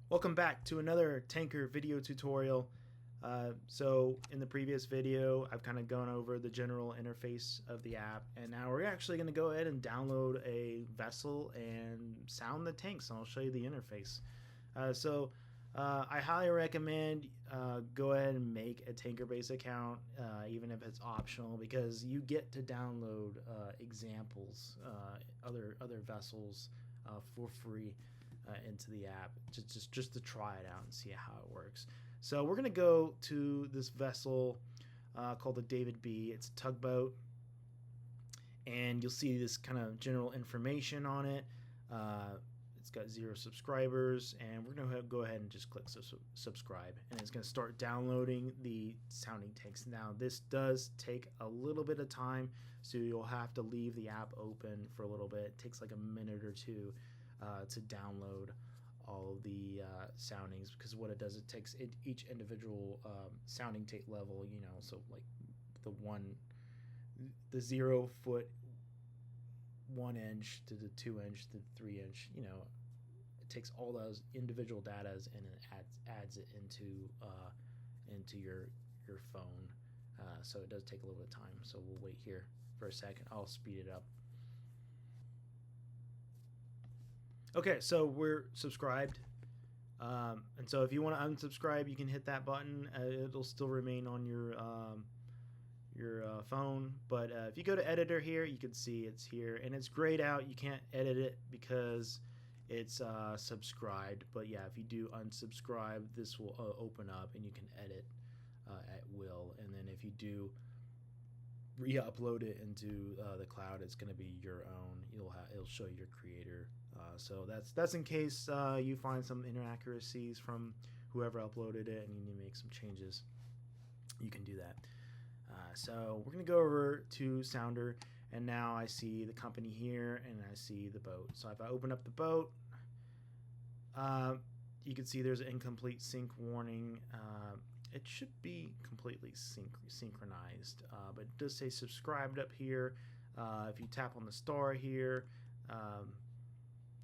Welcome back to another Tanker video tutorial. So in the previous video, I've kind of gone over the general interface of the app, and now we're actually going to go ahead and download a vessel and sound the tanks, and I'll show you the interface. I highly recommend go ahead and make a Tanker Base account, even if it's optional, because you get to download examples, other vessels for free into the app, just to try it out and see how it works. So we're gonna go to this vessel called the David B. It's a tugboat, and you'll see this kind of general information on it. It's got 0 subscribers, and we're gonna go ahead and just click subscribe, and it's gonna start downloading the sounding tanks. Now this does take a little bit of time, so you'll have to leave the app open for a little bit. It takes like a minute or two to download all of the soundings, because what it does, it takes each individual sounding tape level, so like the 0 foot 1 inch to the 2 inch to the 3 inch, it takes all those individual datas and it adds it into your phone. So it does take a little bit of time, so we'll wait here for a second. I'll speed it up. Okay, so we're subscribed, and so if you want to unsubscribe, you can hit that button. It'll still remain on your phone, but if you go to editor here, you can see it's here, and it's grayed out. You can't edit it because it's subscribed, but yeah, if you do unsubscribe, this will open up and you can edit at will. And then if you do re-upload it into the cloud, it's going to be your own. It'll show your creator. So that's in case you find some inaccuracies from whoever uploaded it and you need to make some changes. You can do that. So we're going to go over to Sounder, and now I see the company here and I see the boat. So if I open up the boat, you can see there's an incomplete sync warning. It should be completely synchronized, but it does say subscribed up here. If you tap on the star here,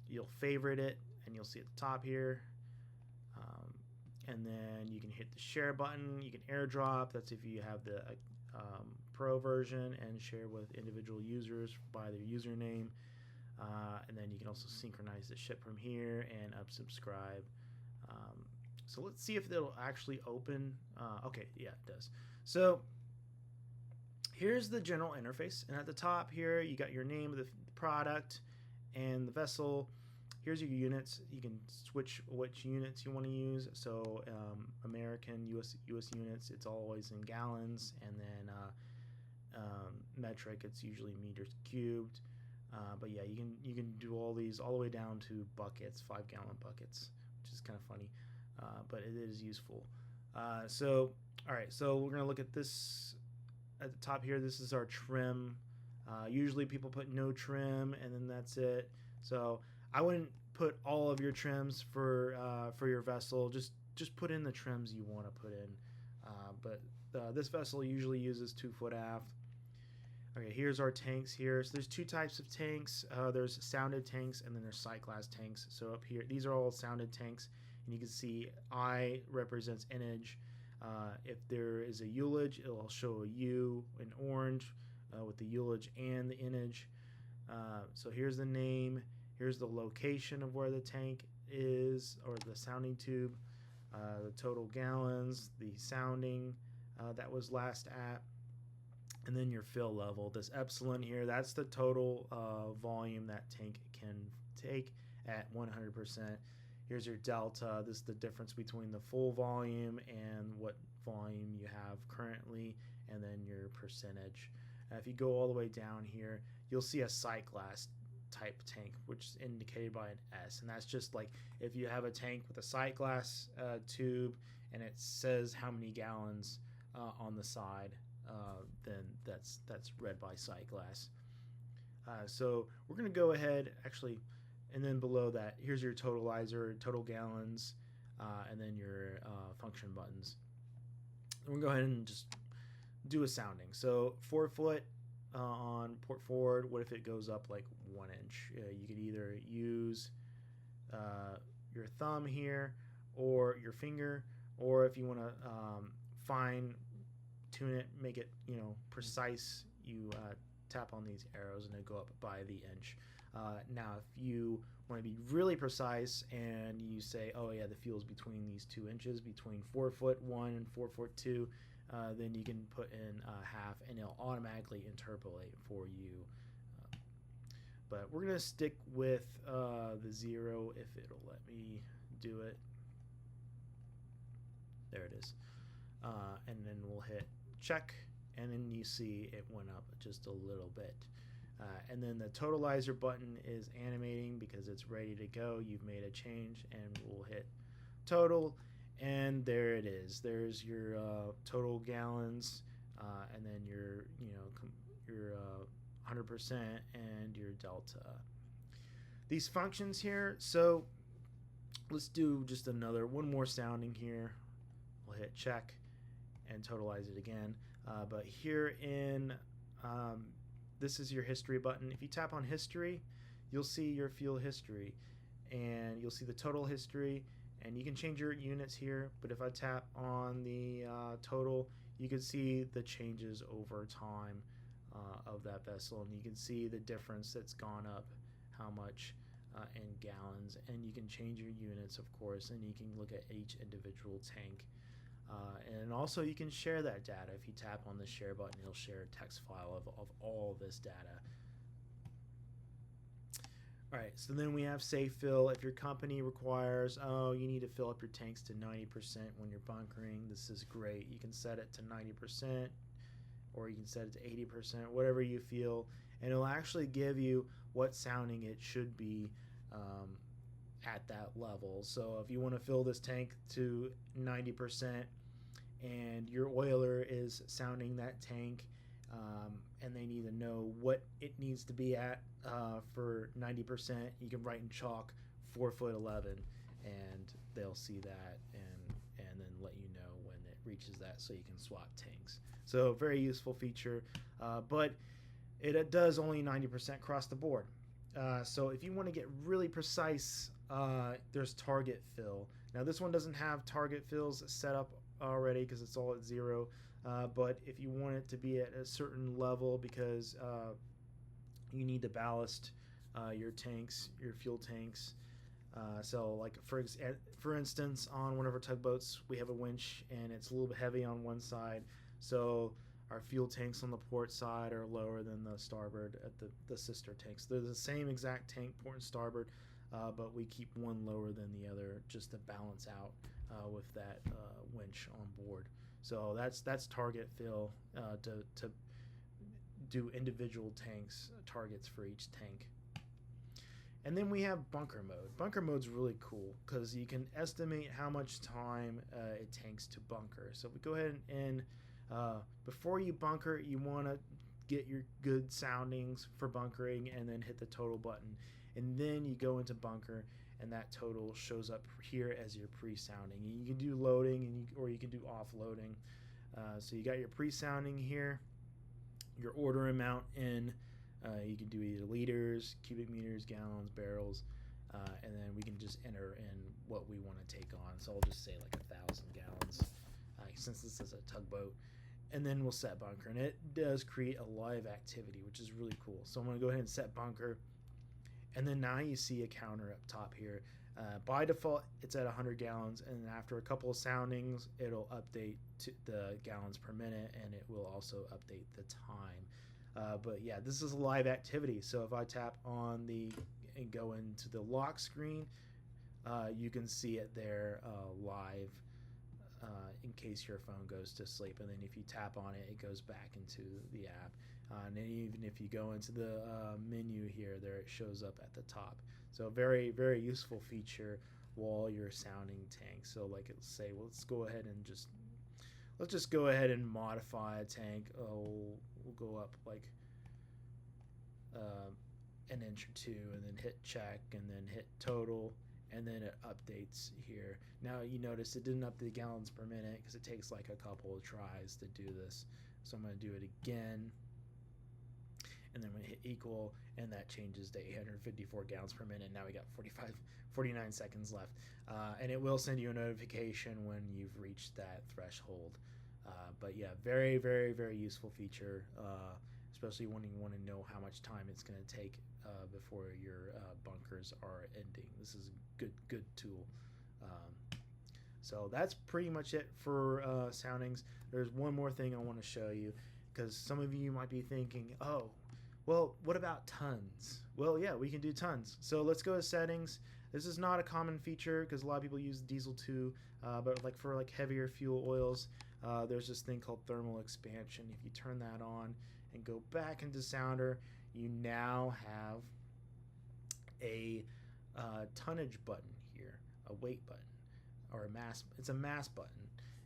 you'll favorite it, and you'll see at the top here. And then you can hit the share button. You can airdrop. That's if you have the pro version, and share with individual users by their username. And then you can also synchronize the ship from here and unsubscribe. So let's see if it'll actually open. Okay, yeah, it does. So here's the general interface, and at the top here you got your name of the product and the vessel. Here's your units. You can switch which units you want to use. So American, US units, it's always in gallons, and then metric, it's usually meters cubed. But yeah, you can do all these all the way down to buckets, 5-gallon buckets, which is kind of funny, but it is useful. So all right, so we're gonna look at this at the top here. This is our trim. Usually people put no trim, and then that's it. So I wouldn't put all of your trims for your vessel. Just put in the trims you want to put in. But this vessel usually uses 2-foot aft. Okay, here's our tanks here. So there's 2 types of tanks. There's sounded tanks, and then there's sight glass tanks. So up here, these are all sounded tanks, and you can see I represents innage. If there is a ullage, it'll show a U in orange with the ullage and the innage. So here's the name. Here's the location of where the tank is, or the sounding tube, the total gallons, the sounding that was last at, and then your fill level. This epsilon here, that's the total volume that tank can take at 100%. Here's your delta. This is the difference between the full volume and what volume you have currently, and then your percentage. If you go all the way down here, you'll see a sight glass type tank, which is indicated by an S, and that's just like if you have a tank with a sight glass tube and it says how many gallons on the side, then that's read by sight glass. So we're going to go ahead actually, and then below that, here's your totalizer, total gallons, and then your function buttons. And we're going to go ahead and just do a sounding. So 4 foot on port forward. What if it goes up like 1 inch? You could either use your thumb here, or your finger, or if you want to fine tune it, make it precise, you tap on these arrows and they go up by the inch. Now, if you want to be really precise and you say, oh yeah, the fuel's between these 2 inches, between 4 foot 1 and 4 foot 2, then you can put in half and it'll automatically interpolate for you. But we're going to stick with the 0 if it'll let me do it. There it is. And then we'll hit check, and then you see it went up just a little bit. And then the totalizer button is animating because it's ready to go. You've made a change, and we'll hit total, and there it is. There's your total gallons, and then your 100% and your delta. These functions here. So let's do just one more sounding here. We'll hit check and totalize it again. But here in this is your history button. If you tap on history, you'll see your fuel history, and you'll see the total history, and you can change your units here. But if I tap on the total, you can see the changes over time of that vessel, and you can see the difference that's gone up, how much in gallons, and you can change your units, of course, and you can look at each individual tank. And also you can share that data. If you tap on the share button, it'll share a text file of all this data. Alright, so then we have safe fill. If your company requires, you need to fill up your tanks to 90% when you're bunkering, this is great. You can set it to 90%, or you can set it to 80%, whatever you feel, and it'll actually give you what sounding it should be at that level. So if you want to fill this tank to 90% and your oiler is sounding that tank, and they need to know what it needs to be at for 90%, you can write in chalk 4 foot 11, and they'll see that and then let you know when it reaches that, so you can swap tanks. So very useful feature, but it does only 90% across the board. So if you want to get really precise, there's target fill. Now this one doesn't have target fills set up already because it's all at 0, but if you want it to be at a certain level, because you need to ballast your tanks, your fuel tanks, so like for instance, on one of our tugboats we have a winch and it's a little bit heavy on one side, so our fuel tanks on the port side are lower than the starboard at the sister tanks. They're the same exact tank, port and starboard, but we keep one lower than the other just to balance out with that winch on board. So that's target fill, to do individual tanks, targets for each tank. And then we have bunker mode. Bunker mode's really cool because you can estimate how much time it takes to bunker. So if we go ahead and before you bunker, you want to get your good soundings for bunkering and then hit the total button, and then you go into bunker and that total shows up here as your pre-sounding. You can do loading or you can do offloading. So you got your pre-sounding here, your order amount in, you can do either liters, cubic meters, gallons, barrels, and then we can just enter in what we want to take on. So I'll just say like 1,000 gallons since this is a tugboat. And then we'll set bunker, and it does create a live activity, which is really cool. So I'm going to go ahead and set bunker, and then now you see a counter up top here. By default, it's at 100 gallons, and after a couple of soundings, it'll update to the gallons per minute, and it will also update the time. But yeah, this is a live activity. So if I tap on and go into the lock screen, you can see it there live. In case your phone goes to sleep, and then if you tap on it, it goes back into the app, and then even if you go into the menu here, there it shows up at the top. So very, very useful feature while you're sounding tanks. So like it'll say, well, let's just go ahead and modify a tank. We'll go up like an inch or two, and then hit check, and then hit total, and then it updates here. Now you notice it didn't update gallons per minute because it takes like a couple of tries to do this. So I'm going to do it again. and then we hit equal, and that changes to 854 gallons per minute. Now we got 49 seconds left, and it will send you a notification when you've reached that threshold. But yeah, very, very, very useful feature, especially when you want to know how much time it's going to take before your bunkers are ending. This is a good tool. So that's pretty much it for soundings. There's one more thing I want to show you, because some of you might be thinking, oh, well, what about tons? Well, yeah, we can do tons. So let's go to settings. This is not a common feature because a lot of people use diesel too, but like for like heavier fuel oils, there's this thing called thermal expansion. If you turn that on and go back into Sounder, you now have a tonnage button here, a weight button, or a mass. It's a mass button.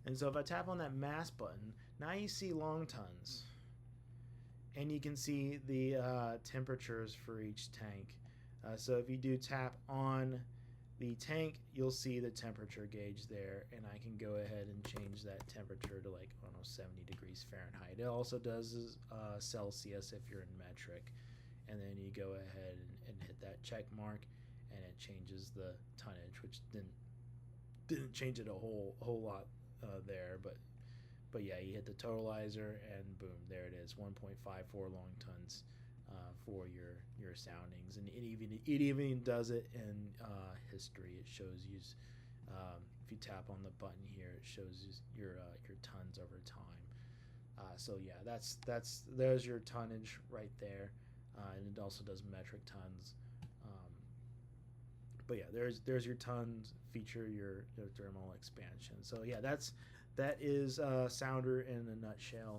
And so if I tap on that mass button, now you see long tons. And you can see the temperatures for each tank. So if you do tap on the tank, you'll see the temperature gauge there, and I can go ahead and change that temperature to like, I don't know, 70 degrees Fahrenheit. It also does Celsius if you're in metric. And then you go ahead and hit that check mark, and it changes the tonnage, which didn't change it a whole lot there, but yeah, you hit the totalizer, and boom, there it is, 1.54 long tons for your soundings. And it even does it in history. It shows you, if you tap on the button here, it shows you your tons over time. So yeah, there's your tonnage right there, and it also does metric tons. But yeah, there's your tons feature, your thermal expansion. So yeah, that is Sounder in a nutshell.